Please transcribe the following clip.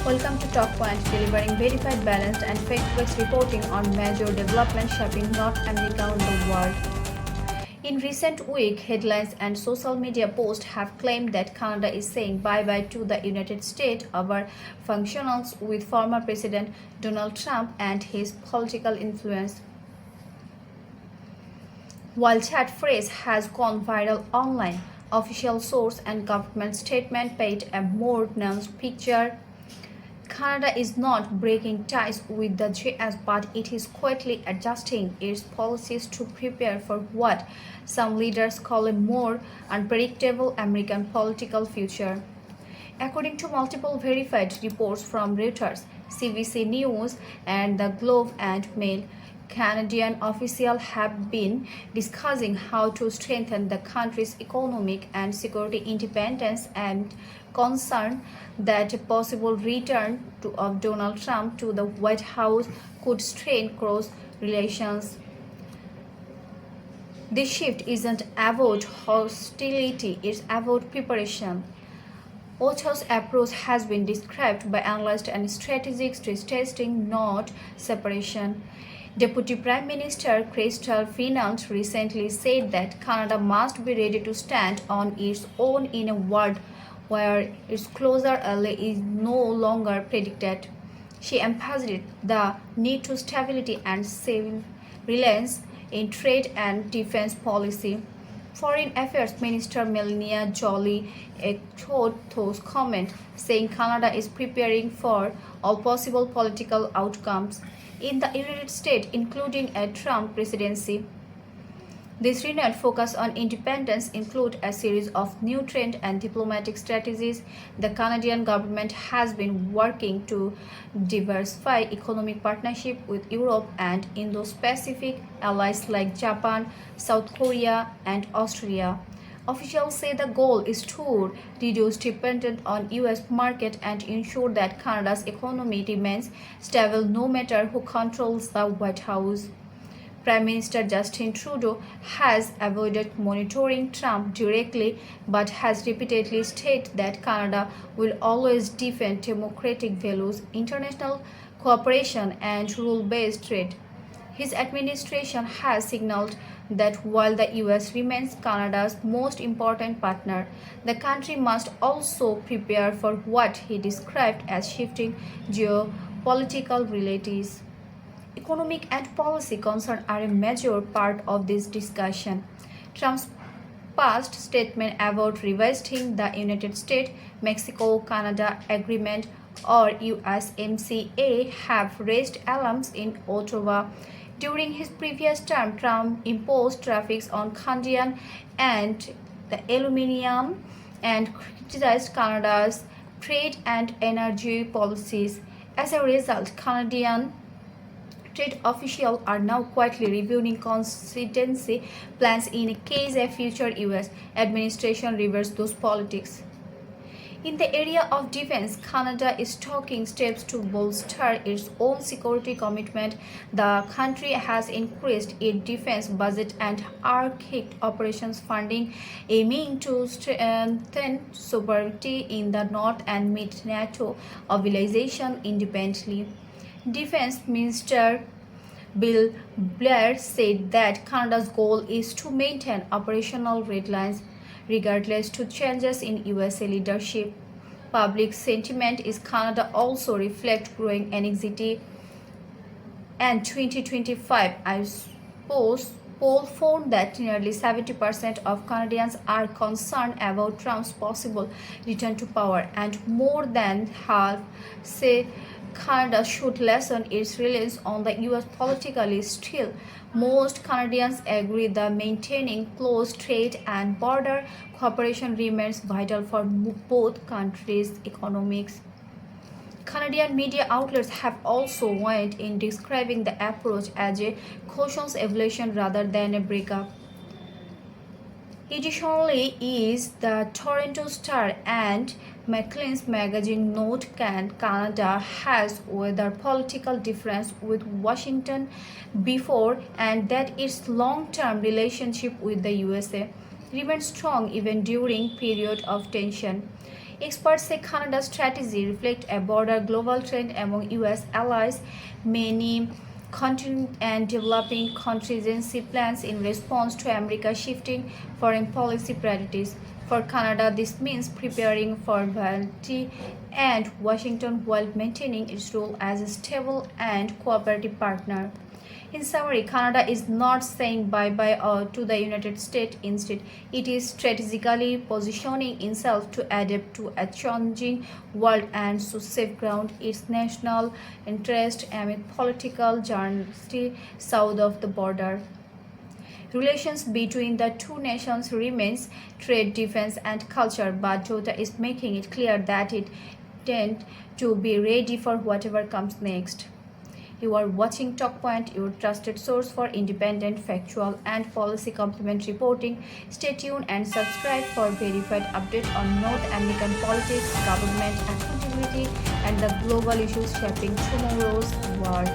Welcome to Talkpoint, delivering verified, balanced, and fact-based reporting on major developments shaping North America and the world. In recent weeks, headlines and social media posts have claimed that Canada is saying bye-bye to the United States over functionals with former President Donald Trump and his political influence. While that phrase has gone viral online, official source and government statement paint a more nuanced picture. Canada is not breaking ties with the US, but it is quietly adjusting its policies to prepare for what some leaders call a more unpredictable American political future. According to multiple verified reports from Reuters, CBC News, and the Globe and Mail, Canadian officials have been discussing how to strengthen the country's economic and security independence and concerned that a possible return of Donald Trump to the White House could strain cross relations. This shift isn't about hostility, it's about preparation. Otto's approach has been described by analysts as strategic testing, not separation. Deputy Prime Minister Chrystia Freeland recently said that Canada must be ready to stand on its own in a world where its closer ally is no longer predicted. She emphasized the need to stability and self-reliance in trade and defense policy. Foreign Affairs Minister Melanie Joly echoed those comments, saying Canada is preparing for all possible political outcomes in the United States, including a Trump presidency. This renewed focus on independence includes a series of new trade and diplomatic strategies. The Canadian government has been working to diversify economic partnership with Europe and Indo-Pacific allies like Japan, South Korea, and Australia. Officials say the goal is to reduce dependence on US market and ensure that Canada's economy remains stable no matter who controls the White House. Prime Minister Justin Trudeau has avoided monitoring Trump directly but has repeatedly stated that Canada will always defend democratic values, international cooperation, and rule-based trade. His administration has signaled that while the US remains Canada's most important partner, the country must also prepare for what he described as shifting geopolitical realities. Economic and policy concerns are a major part of this discussion. Trump's past statement about revisiting the United States-Mexico-Canada Agreement or USMCA have raised alarms in Ottawa. During his previous term, Trump imposed tariffs on Canadian and the aluminum and criticized Canada's trade and energy policies. As a result, Canadian trade officials are now quietly reviewing contingency plans in case a future US administration reverses those politics. In the area of defense, Canada is taking steps to bolster its own security commitment. The country has increased its defense budget and archaic operations funding, aiming to strengthen sovereignty in the north and meet NATO mobilization independently. Defense Minister Bill Blair said that Canada's goal is to maintain operational red lines regardless to changes in USA leadership. Public sentiment in Canada also reflects growing anxiety, and 2025 poll found that nearly 70% of Canadians are concerned about Trump's possible return to power, and more than half say Canada should lessen its reliance on the US politically. Still, most Canadians agree that maintaining close trade and border cooperation remains vital for both countries' economies. Canadian media outlets have also weighed in describing the approach as a cautious evolution rather than a breakup. Additionally, is the Toronto Star and Maclean's magazine note Canada has weathered political difference with Washington before and that its long-term relationship with the USA remains strong even during period of tension. Experts say Canada's strategy reflects a broader global trend among US allies. Many continent and developing contingency plans in response to America's shifting foreign policy priorities. For Canada, this means preparing for volatility and Washington while maintaining its role as a stable and cooperative partner. In summary, Canada is not saying bye-bye to the United States. Instead, it is strategically positioning itself to adapt to a changing world and to safeguard its national interest amid political uncertainty south of the border. Relations between the two nations remains trade, defense, and culture, but Jota is making it clear that it intends to be ready for whatever comes next. You are watching Talkpoint, your trusted source for independent, factual, and policy complement reporting. Stay tuned and subscribe for verified updates on North American politics, government accountability, and the global issues shaping tomorrow's world.